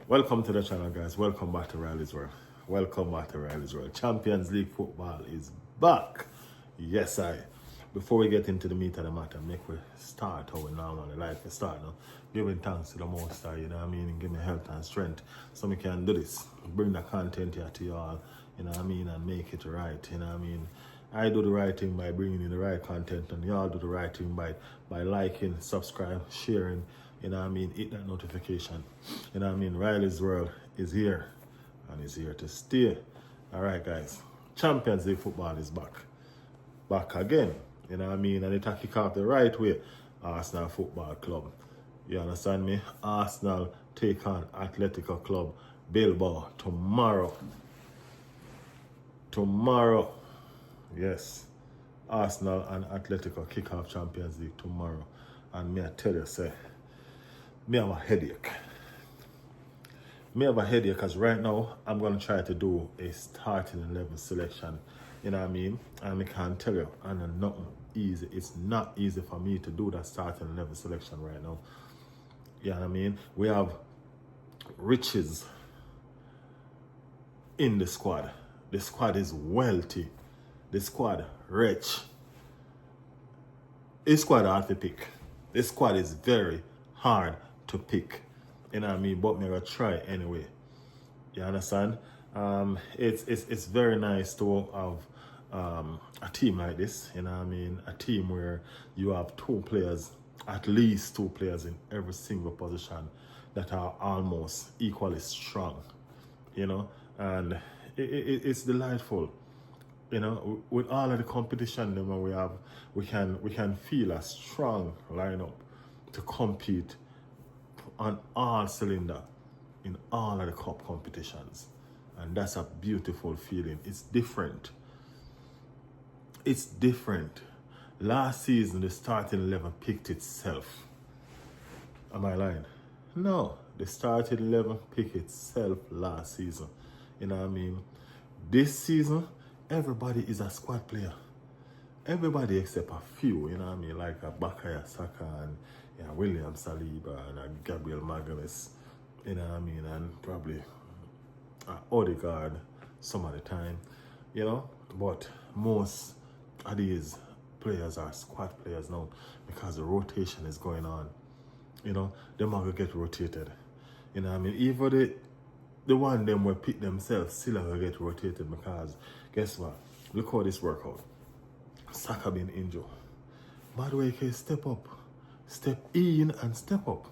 Welcome to the channel, guys. Welcome back to Riley's World. Welcome back to Riley's World. Champions League football is back. Yes, I. Before we get into the meat of the matter, make we start how we normally like to start now. Giving thanks to the Most High, you know what I mean? And give me health and strength so we can do this. Bring the content here to y'all, you know what I mean? And make it right, you know what I mean? I do the right thing by bringing in the right content, and y'all do the right thing by liking, subscribe, sharing, you know what I mean? Hit that notification. You know what I mean? Riley's World is here and is here to stay. All right, guys. Champions League football is back. Back again. You know what I mean? And it kick off the right way. Arsenal Football Club. You understand me? Arsenal take on Atletico Club Bilbao tomorrow. Tomorrow. Yes. Arsenal and Atletico kick off Champions League tomorrow. And me I tell you, say, me have a headache. Me have a headache because right now I'm going to try to do a starting 11 selection. You know what I mean? And I can tell you, and nothing easy. It's not easy for me to do that starting 11 selection right now. You know what I mean? We have riches in the squad. The squad is wealthy. The squad rich. This squad hard to pick. This squad is very hard to pick. You know what I mean? But me gonna try anyway. You understand? It's very nice to have a team like this. You know what I mean? A team where you have two players, at least two players in every single position that are almost equally strong. You know, and it's delightful. You know, with all of the competition that we have, we can feel a strong lineup to compete on all cylinder in all of the cup competitions. And that's a beautiful feeling. It's different. It's different. Last season, the starting 11 picked itself. Am I lying? No. The starting 11 picked itself last season. You know what I mean? This season, everybody is a squad player. Everybody except a few, you know what I mean? Like a Bakaya Saka and William Saliba and a Gabriel Magalhaes, you know what I mean? And probably Odegaard some of the time, you know? But most of these players are squad players now because the rotation is going on. You know, them are going to get rotated. You know what I mean? Even the one them will pick themselves still are going to get rotated because guess what? Look how this work out. Saka being injured. By the way, can step up. Step in and step up.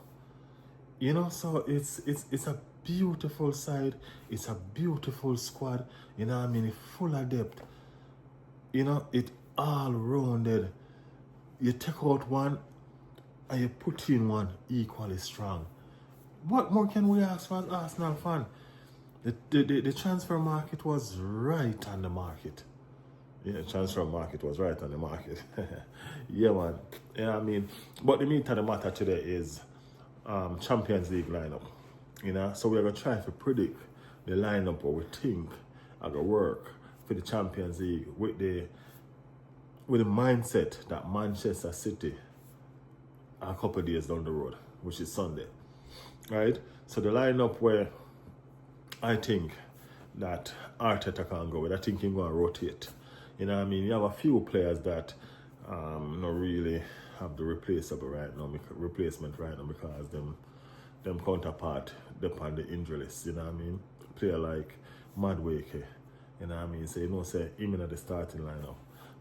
You know, so it's a beautiful side. It's a beautiful squad. You know what I mean? It's full of depth. You know, it all rounded. You take out one and you put in one equally strong. What more can we ask for as Arsenal fan? The transfer market was right on the market. Yeah, transfer market was right on the market. Yeah, man. Yeah, I mean, but the meat of the matter today is Champions League lineup. You know, so we're gonna try to predict the lineup or we think are gonna work for the Champions League with the mindset that Manchester City are a couple of days down the road, which is Sunday. Right? So the lineup where I think that Arteta can go with, I think he's gonna rotate. You know what I mean? You have a few players that not really have the replacement right now because them counterpart depend the injury list. You know what I mean? Player like Madueke, you know what I mean? So you know, say him in the starting lineup.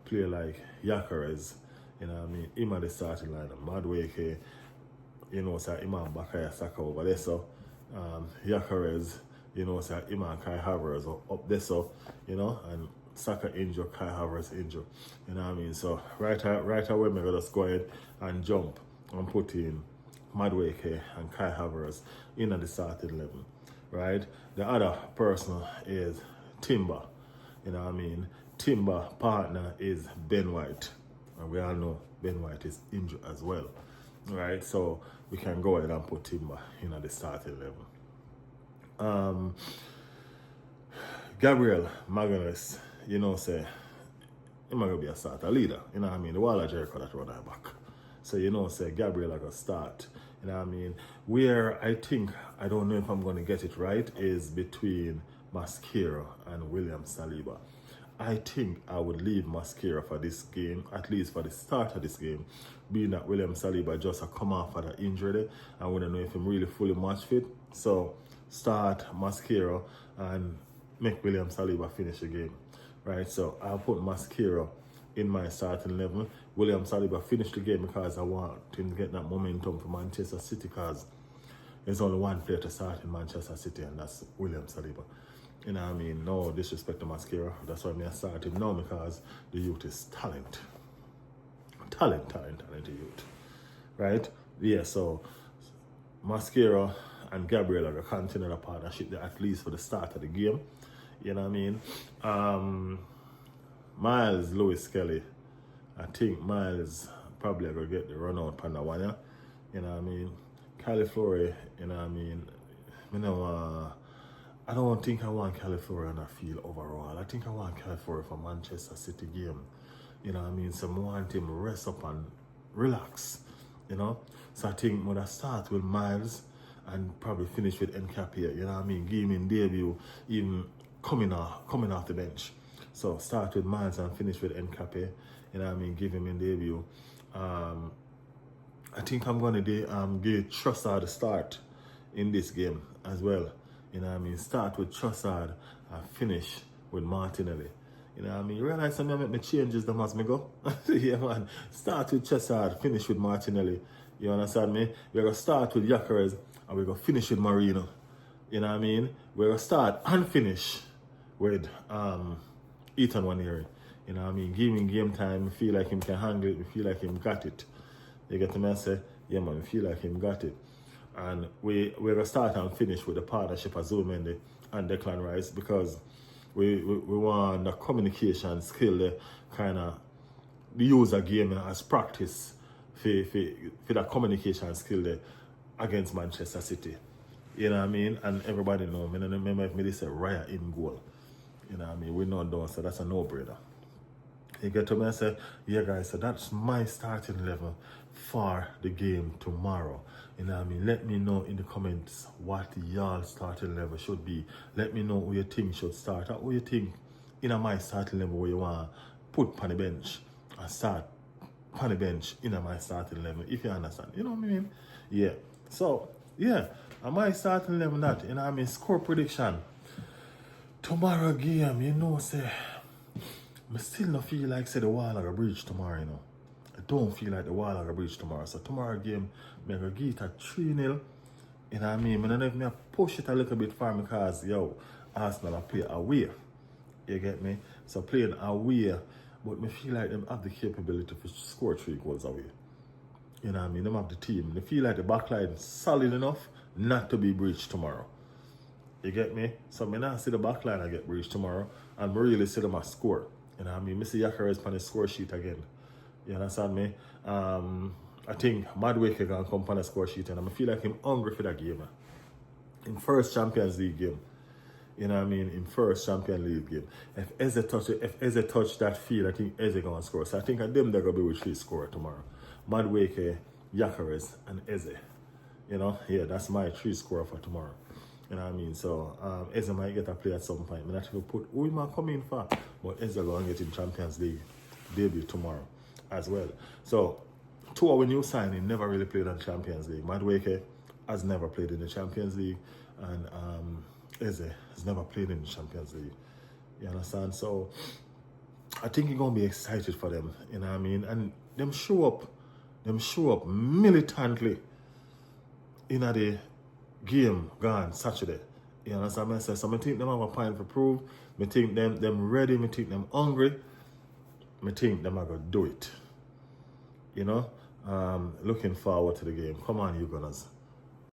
Player like Gyökeres, you know what I mean? Him at the starting lineup. Madueke, you know, say him and Bakaya Saka over there. So Gyökeres, you know, say him and Kai Havertz up there. So you know, and Saka injured, Kai Havertz injured. You know what I mean? So right away, we're just go ahead and jump and put in Madueke and Kai Havertz in at the starting 11. Right? The other person is Timber. You know what I mean? Timber partner is Ben White. And we all know Ben White is injured as well. Right? So we can go ahead and put Timber in at the starting 11. Gabriel Magalhaes, you know, say, he's going to be a starter leader. You know what I mean? The wall of Jericho that run our back. So, you know, say, Gabriel is going to start. You know what I mean? Where I think, I don't know if I'm going to get it right, is between Mascara and William Saliba. I think I would leave Mascara for this game, at least for the start of this game, being that William Saliba just a come off of the injury. I want to know if I'm really fully match fit. So start Mascara and make William Saliba finish the game. Right, so I'll put Mascara in my starting 11. William Saliba finished the game because I want him to get that momentum for Manchester City, because there's only one player to start in Manchester City, and that's William Saliba. You know what I mean? No disrespect to Mascara. That's why I start him now, because the youth is talent. Talented youth. Right? Yeah, so Mascara and Gabriel are going to continue the partnership there, at least for the start of the game. You know what I mean? Miles Lewis Kelly. I think Miles probably going to get the run out on that one, yeah? You know what I mean? Califlori, you know what I mean? I don't think I want Califlori on the field overall. I think I want Califlori for Manchester City game. You know what I mean? So I want him to rest up and relax, you know? So I think I'm going to start with Miles and probably finish with Nkapia, you know what I mean? Give him in debut, even coming off the bench. So start with Miles and finish with Nkapia, you know what I mean? Give him in debut. I think I'm going to give Trossard a start in this game as well. You know what I mean? Start with Trossard and finish with Martinelli. You know what I mean? You realize I'm going to make my changes them as me go? Yeah, man. Start with Trossard, finish with Martinelli. You understand me? We're going to start with Gyökeres and we're going to finish with Marino. You know what I mean? We're going to start and finish with Ethan Nwaneri. You know what I mean? Give him game time. I feel like him can handle it. I feel like him got it. You get me? I say, yeah, man, I feel like him got it. And we're going to start and finish with the partnership of Zubimendi and Declan Rice, because we want the communication skill to kind of use a game as practice for that communication skill there against Manchester City. You know what I mean? And everybody know, I remember if me say Raya in goal. You know what I mean? We know down, so that's a no-brainer. You get to me and say, yeah guys, so that's my starting level for the game tomorrow. You know what I mean? Let me know in the comments what y'all starting level should be. Let me know who you think should start, or who you think in my starting level where you want to put on the bench and start on the bench in my starting level, if you understand. You know what I mean? Yeah. So, yeah, am my starting level that, you know what I mean? Score prediction. Tomorrow game, you know, say, I still don't feel like say the wall are a breach tomorrow, you know. I don't feel like the wall are a breach tomorrow. So tomorrow game, I'm going to give it a 3-0. You know what I mean? I don't know if I push it a little bit far because, yo, Arsenal play away. You get me? So playing away, but I feel like them have the capability to score 3 goals away. You know what I mean? Them have the team. They feel like the backline is solid enough not to be breached tomorrow. You get me? So I not see the backline I get breached tomorrow, and I really see them a score. You know what I mean? I see Gyökeres on the score sheet again. You understand me? I think Madueke can come on the score sheet, and I feel like I'm hungry for that game. In first Champions League game. You know what I mean? In first Champions League game. If Eze touch that field, I think Eze gonna score. So I think at them they're gonna be with 3 score tomorrow. Madueke, Gyökeres, and Eze. You know? Yeah, that's my 3 score for tomorrow. You know what I mean? So Eze might get a play at some point. I'm not going to put who am I coming for, but Eze going to get in Champions League debut tomorrow as well. So 2 of our new signing never really played in Champions League. Madueke has never played in the Champions League, and Eze has never played in the Champions League. You understand? So I think you're gonna be excited for them. You know what I mean? And them show up militantly in the game gone Saturday. You understand what I say? So I think them have a point to prove. I think them ready, I think them hungry. I think them are gonna do it. You know? Looking forward to the game. Come on, you Gunners.